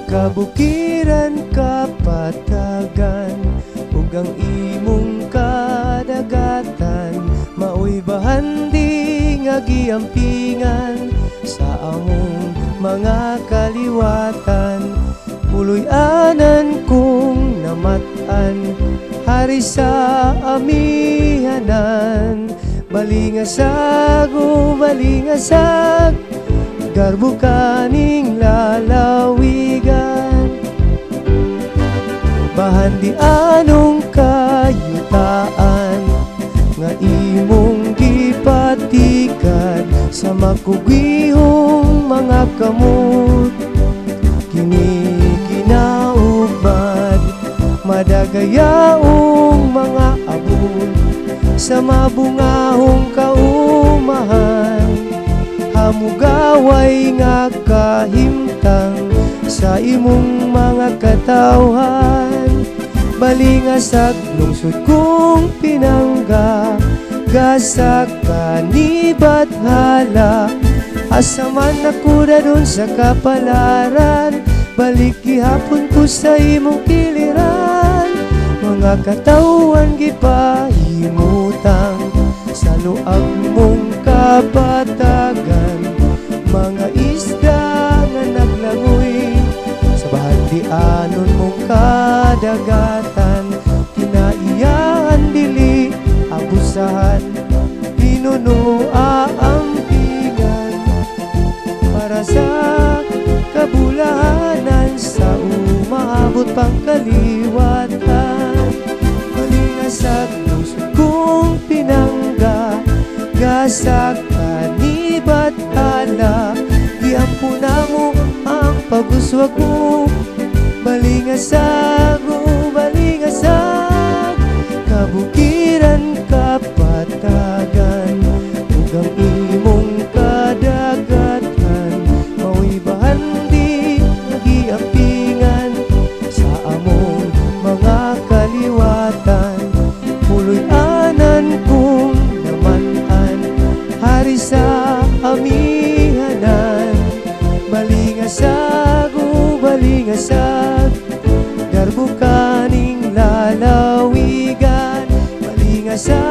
Kabukiran kapatagan ug ang imong kadagatan, maoy bahandi nga giampingan sa among mga kaliwatan. Puloy-anan kong namat-an hari sa amihanan, balingasag o balingasag garbo kaning lalawigan. Bahandi anong kayutaan nga imong gipatikan sa makugihong mga kamot. Kini kinaugmad madagayaong mga abon sa mabungahong kaumahan. Hamugaway nga kahimtang sa imong mga katawhan, balingasag lungsod kong pinangga gasa kanibat hala. Asa man ako doon sa kapalaran, balik gihapon ko sa imong kiliran. Mga katawan gipahimutang sa luag mong kapatagan, mga isda nga naglangoy sa bahandianon mong kadagatan. Kinaiyahan dili abusahan, pinunuaampigan para sa kabulahanan sa umaabot pang kaliwatan. Malinasag lungsod kong pinangga gasa kanibat hala, giampuna mo ang paguswag mo. Balingasag o balingasag, kabukiran kapatagan ug ang imong kadagatan, maoy bahandi nagiampingan sa among mga kaliwatan. Puloy-anan kong naman-an hari sa amihanan, balingasag o balingasag garbo kaning lalawigan. Balingasag